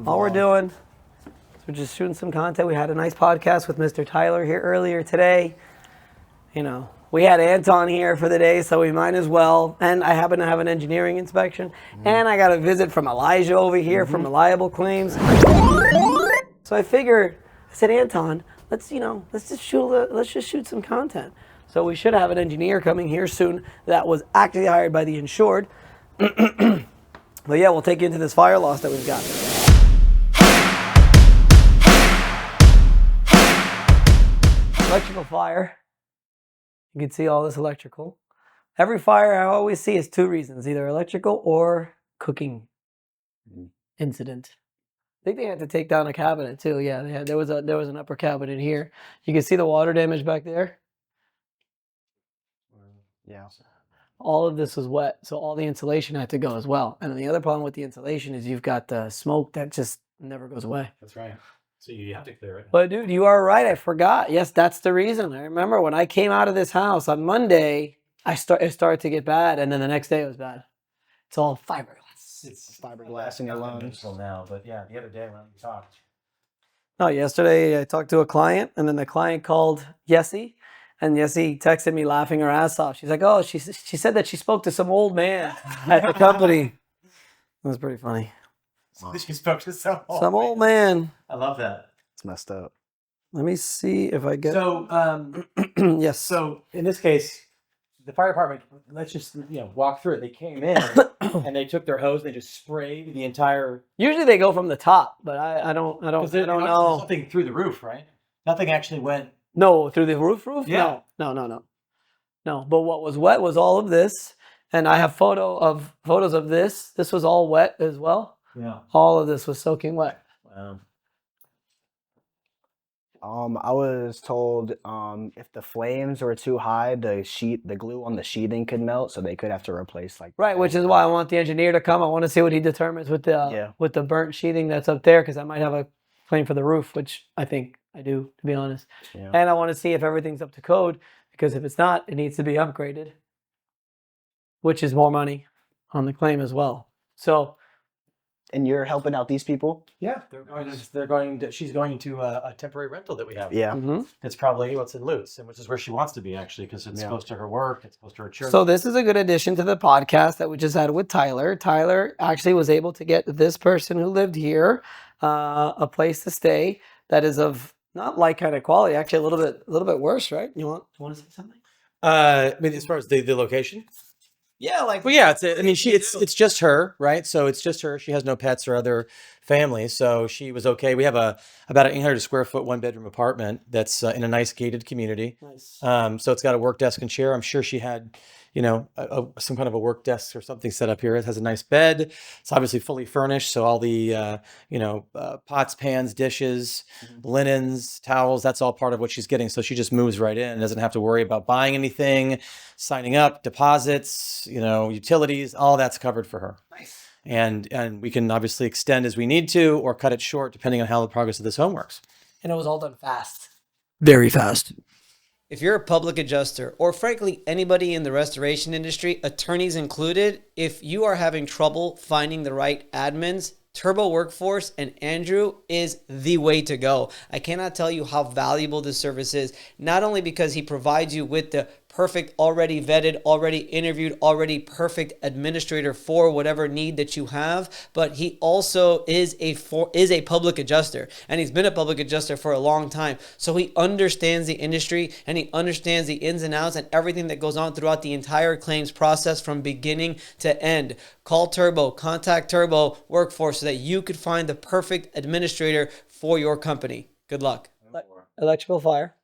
All we're doing is we're just shooting some content. We had a nice podcast with Mr. Tyler here earlier today. You know, we had Anton here for the day, so we might as well. And I happen to have an engineering inspection. And I got a visit from Elijah over here from Reliable Claims. So I figured, I said, Anton, let's just shoot some content. So we should have an engineer coming here soon that was actually hired by the insured. But yeah, we'll take you into this fire loss that we've got. Electrical fire. You can see all this electrical. Every fire I always see is two reasons, either electrical or cooking incident. I think they had to take down a cabinet too. Yeah, there was an upper cabinet here. You can see the water damage back there. Yeah. All of this was wet, so all the insulation had to go as well. And then the other problem with the insulation is you've got the smoke that just never goes away. That's right. So you have to clear it. But dude, you are right. I forgot. Yes, that's the reason. I remember when I came out of this house on Monday, it started to get bad, and then the next day it was bad. It's all fiberglass. It's fiberglass in your lungs. Now, but yeah, the other day when we talked. No, yesterday I talked to a client, and then the client called Yessie, and Yessie texted me laughing her ass off. She's like, "Oh, she said that she spoke to some old man at the company." That was pretty funny. She spoke to some old man. I love that. It's messed up. Let me see if I get. So, yes. So in this case, the fire department. Let's just walk through it. They came in and they took their hose. And they just sprayed the entire. Usually they go from the top, but I don't know. Something through the roof, right? Nothing actually went. No, through the roof? Yeah. No. But what was wet was all of this, and I have photos of this. This was all wet as well. Yeah. All of this was soaking wet. Wow. I was told if the flames were too high, the glue on the sheathing could melt, so they could have to replace Right, which is why I want the engineer to come. I want to see what he determines with the burnt sheathing that's up there, because I might have a claim for the roof, which I think I do, to be honest. Yeah. And I want to see if everything's up to code, because if it's not, it needs to be upgraded, which is more money on the claim as well. So. And you're helping out these people? Yeah, she's going to a temporary rental that we have. Yeah. Mm-hmm. It's probably what's in Lutz, which is where she wants to be actually, because it's close to her work, it's close to her church. So this is a good addition to the podcast that we just had with Tyler. Tyler actually was able to get this person who lived here a place to stay that is of not like kind of quality, actually a little bit worse, right? You want to say something? I mean, as far as the location. Yeah, like. Well, yeah. It's just her, right? So it's just her. She has no pets or other family, so she was okay. We have about an 800 square foot 1-bedroom apartment that's in a nice gated community. Nice. So it's got a work desk and chair. I'm sure she had, some kind of a work desk or something set up here. It has a nice bed. It's obviously fully furnished, so all the pots, pans, dishes, linens, towels, that's all part of what she's getting. So she just moves right in and doesn't have to worry about buying anything, signing up, deposits, utilities, all that's covered for her. Nice. And we can obviously extend as we need to or cut it short depending on how the progress of this home works. And it was all done fast. Very fast. If you're a public adjuster, or frankly, anybody in the restoration industry, attorneys included, if you are having trouble finding the right admins, Turbo Workforce and Andrew is the way to go. I cannot tell you how valuable this service is, not only because he provides you with the perfect, already vetted, already interviewed, already perfect administrator for whatever need that you have, but he also is a public adjuster, and he's been a public adjuster for a long time. So he understands the industry, and he understands the ins and outs and everything that goes on throughout the entire claims process from beginning to end. Call Turbo, contact Turbo Workforce so that you could find the perfect administrator for your company. Good luck. Electrical fire.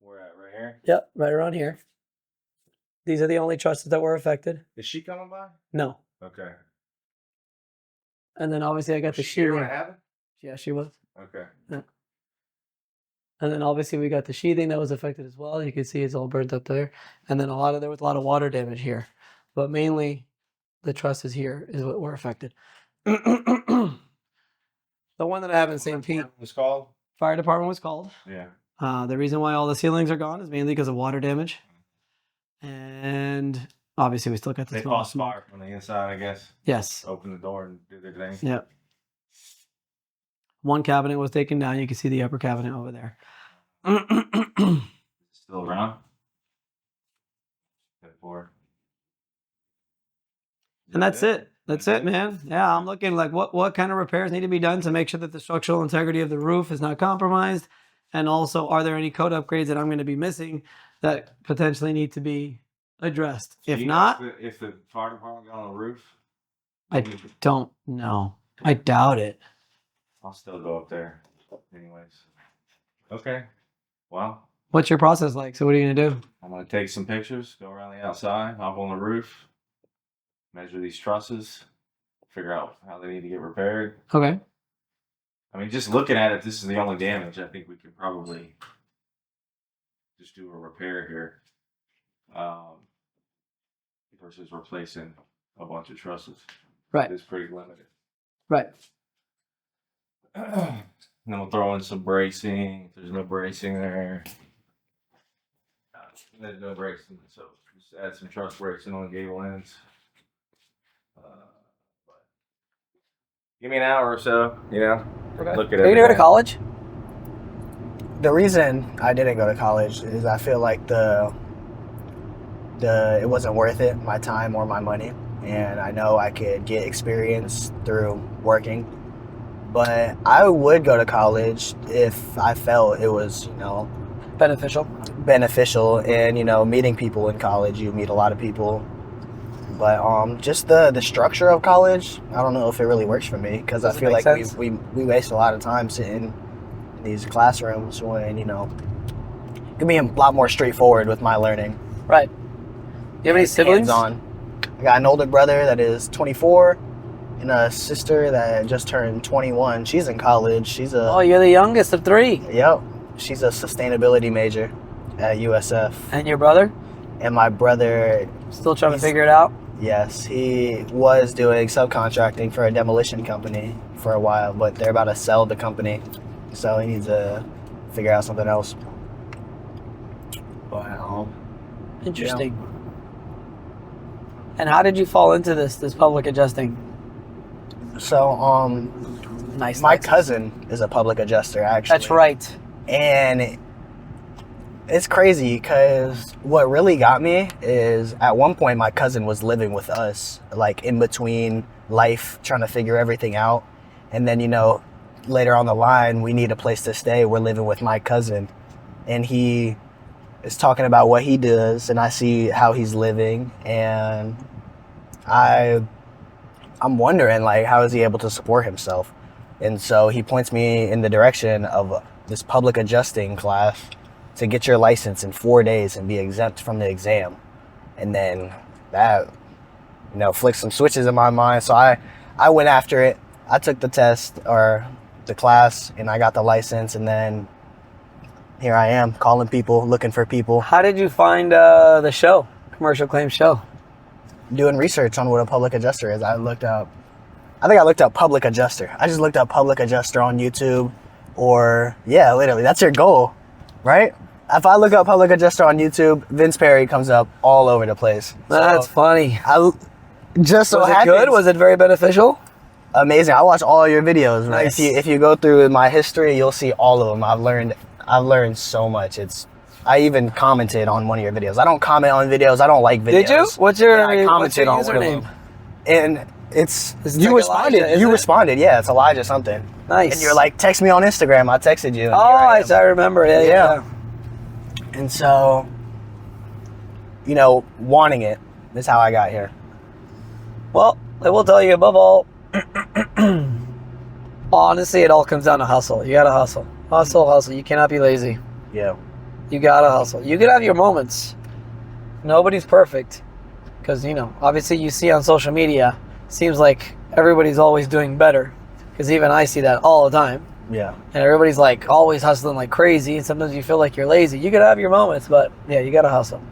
We're at right here. Yep, right around here. These are the only trusses that were affected. Is she coming by? No. Okay. And then obviously I got the sheathing. sheathing. Yeah, she was. Okay. Yeah. And then obviously we got the sheathing that was affected as well. You can see it's all burnt up there. And then there was a lot of water damage here. But mainly the trusses here is what were affected. The one that I have in St. Pete. Was called? Fire department was called. Yeah. The reason why all the ceilings are gone is mainly because of water damage. And obviously we still got the They small call smoke. spark on the inside, I guess. Yes. Open the door and do their thing. Yep. One cabinet was taken down. You can see the upper cabinet over there. Still around? Good for. And that's it. That's it, man. Yeah, I'm looking like what kind of repairs need to be done to make sure that the structural integrity of the roof is not compromised. And also, are there any code upgrades that I'm going to be missing that potentially need to be addressed? Do If you know not, if the fire department got on the roof, I don't know. I doubt it. I'll still go up there. Anyways. Okay. Well, What's your process like? So what are you going to do? I'm gonna take some pictures, go around the outside, hop on the roof, measure these trusses, figure out how they need to get repaired. Okay. I mean, just looking at it, this is the only damage. I think we could probably just do a repair here, versus replacing a bunch of trusses. Right. It's pretty limited. Right. And then we'll throw in some bracing. If there's no bracing there, there's no bracing, so just add some truss bracing on the gable ends. But give me an hour or so, Okay. Look at Are you going to go to college? The reason I didn't go to college is I feel like it wasn't worth it, my time or my money. And I know I could get experience through working. But I would go to college if I felt it was, Beneficial. beneficial. And, meeting people in college, you meet a lot of people. But just the structure of college, I don't know if it really works for me. Because I Doesn't feel make like sense. we waste a lot of time sitting in these classrooms when, it could be a lot more straightforward with my learning. Right. Do you have any siblings? Hands-on. I got an older brother that is 24 and a sister that just turned 21. She's in college. She's Oh, you're the youngest of three. Yep. She's a sustainability major at USF. And your brother? And my brother, Still trying to figure it out? yes, he was doing subcontracting for a demolition company for a while, but they're about to sell the company. So he needs to figure out something else. Wow. Interesting. And how did you fall into this public adjusting? So, Nice. my nice. cousin is a public adjuster, actually. That's right. And it's crazy because what really got me is at one point my cousin was living with us, like in between life, trying to figure everything out. And then, later on the line, we need a place to stay. We're living with my cousin. And he is talking about what he does, and I see how he's living. And I'm wondering, like, how is he able to support himself? And so he points me in the direction of this public adjusting class to get your license in 4 days and be exempt from the exam. And then that, flicked some switches in my mind. So I went after it. I took the test or the class and I got the license. And then here I am calling people, looking for people, How did you find the show, Commercial Claims Show? doing research on what a public adjuster is. I looked up public adjuster. I just looked up public adjuster on YouTube literally, that's your goal, right? If I look up public adjuster on YouTube, Vince Perry comes up all over the place. That's So funny. I just so Was it happens, good? Was it very beneficial? amazing. I watch all your videos. Man. Nice. If you go through my history, you'll see all of them. I've learned so much. I even commented on one of your videos. I don't comment on videos. I don't like videos. Did you? What's your I commented on one of username? them. And it's It's you like responded. Elijah, isn't You it? responded. Yeah, it's Elijah something. Nice. And you're like, text me on Instagram. I texted you. and Oh, here I am. I remember. Yeah. Yeah. And so, wanting it is how I got here. Well, I will tell you above all, honestly, it all comes down to hustle. You gotta hustle. Hustle. You cannot be lazy. Yeah. You gotta hustle. You can have your moments. Nobody's perfect. Because, obviously you see on social media, seems like everybody's always doing better. Because even I see that all the time. Yeah. And everybody's like always hustling like crazy. And sometimes you feel like you're lazy. You gotta have your moments, but yeah, you gotta hustle.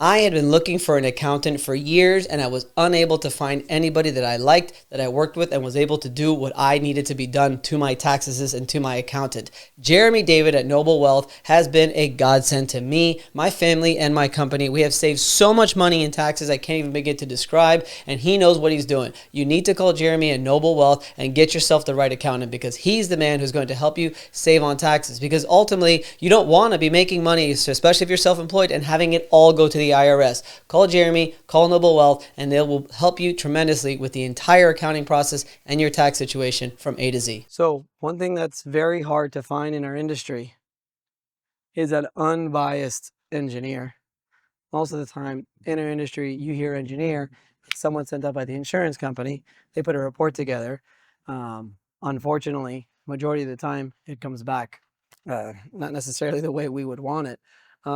I had been looking for an accountant for years, and I was unable to find anybody that I liked, that I worked with, and was able to do what I needed to be done to my taxes and to my accountant. Jeremy David at Noble Wealth has been a godsend to me, my family, and my company. We have saved so much money in taxes I can't even begin to describe, and he knows what he's doing. You need to call Jeremy at Noble Wealth and get yourself the right accountant, because he's the man who's going to help you save on taxes. Because ultimately, you don't want to be making money, especially if you're self-employed, and having it all go to the IRS. Call Jeremy, call Noble Wealth, and they will help you tremendously with the entire accounting process and your tax situation from A to Z. So one thing that's very hard to find in our industry is an unbiased engineer. Most of the time in our industry, you hear engineer, it's someone sent out by the insurance company. They put a report together. Unfortunately, majority of the time, it comes back not necessarily the way we would want it.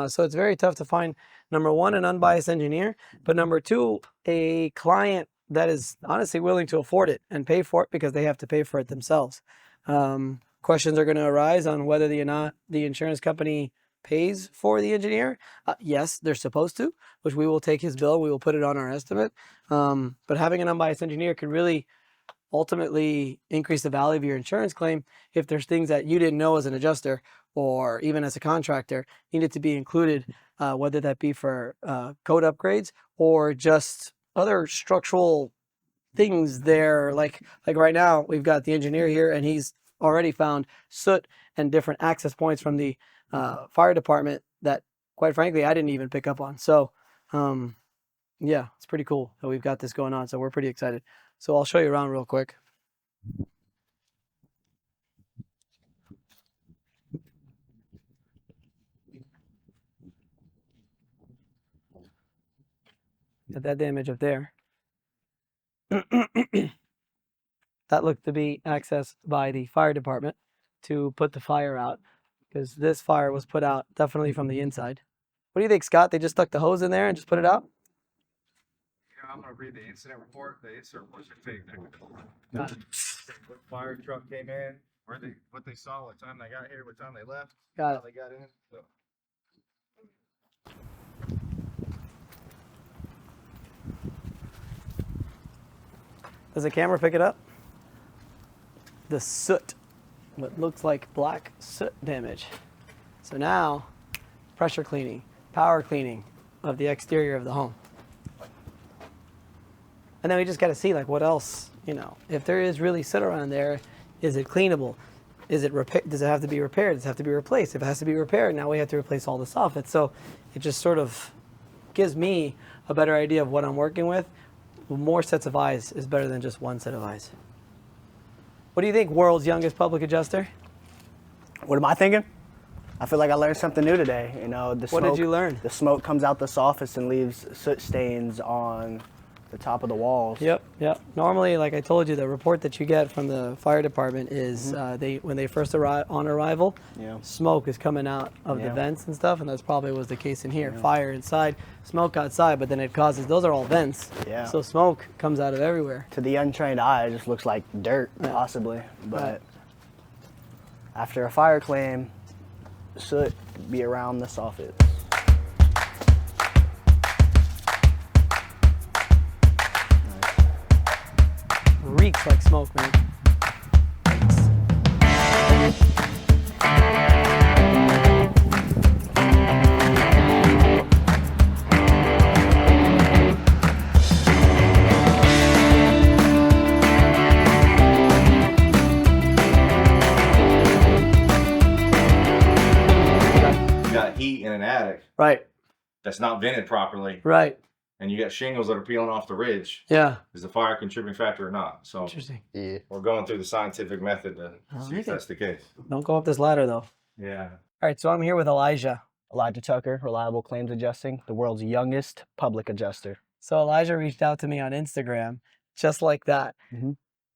So it's very tough to find, number one, an unbiased engineer, but number two, a client that is honestly willing to afford it and pay for it because they have to pay for it themselves. Questions are going to arise on whether or not the insurance company pays for the engineer. Yes, they're supposed to, which we will take his bill. We will put it on our estimate. But having an unbiased engineer could really ultimately increase the value of your insurance claim if there's things that you didn't know as an adjuster or even as a contractor needed to be included, whether that be for code upgrades or just other structural things there. Like right now, we've got the engineer here, and he's already found soot and different access points from the fire department that, quite frankly, I didn't even pick up on. So, yeah, it's pretty cool that we've got this going on. So we're pretty excited. So I'll show you around real quick. Got that damage up there. That looked to be accessed by the fire department to put the fire out, because this fire was put out definitely from the inside. What do you think, Scott? They just stuck the hose in there and just put it out? I'm gonna read the incident report. The incident reports are fake. Got it. What fire truck came in, what they saw, what time they got here, what time they left, Got how it. they got in. So. Does the camera pick it up? The soot, what looks like black soot damage. So now, pressure cleaning, power cleaning of the exterior of the home. And then we just got to see, like, what else, if there is really soot around there, is it cleanable? Does it have to be repaired? Does it have to be replaced? If it has to be repaired, now we have to replace all the soffits. So it just sort of gives me a better idea of what I'm working with. More sets of eyes is better than just one set of eyes. What do you think, world's youngest public adjuster? What am I thinking? I feel like I learned something new today. What did you learn? The smoke comes out the soffits and leaves soot stains on the top of the walls. Yep. Normally, like I told you, the report that you get from the fire department is when they first arrive on arrival, smoke is coming out of the vents and stuff, and that's probably was the case in here. Fire inside, smoke outside, but then it causes, those are all vents. Yeah. So smoke comes out of everywhere. To the untrained eye, it just looks like dirt, possibly. But after a fire claim, soot be around the soffit. Reeks like smoke, man. You got heat in an attic Right. that's not vented properly, Right. and you got shingles that are peeling off the ridge. Yeah. Is the fire a contributing factor or not? So Interesting. Yeah. we're going through the scientific method to see if that's the case. Don't go up this ladder, though. Yeah. All right, so I'm here with Elijah. Elijah Tucker, Reliable Claims Adjusting, the world's youngest public adjuster. So Elijah reached out to me on Instagram, just like that.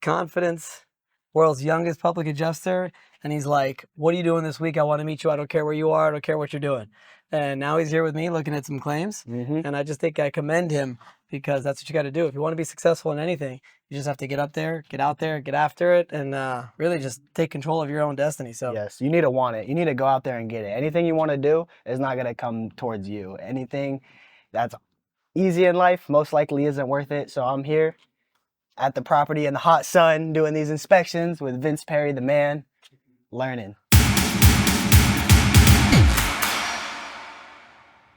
Confidence, world's youngest public adjuster. And he's like, what are you doing this week? I want to meet you. I don't care where you are. I don't care what you're doing. And now he's here with me looking at some claims. And I just think I commend him, because that's what you got to do. If you want to be successful in anything, you just have to get up there, get out there, get after it, and really just take control of your own destiny. So Yes, you need to want it. You need to go out there and get it. Anything you want to do is not going to come towards you. Anything that's easy in life most likely isn't worth it. So I'm here at the property in the hot sun doing these inspections with Vince Perry, the man, learning.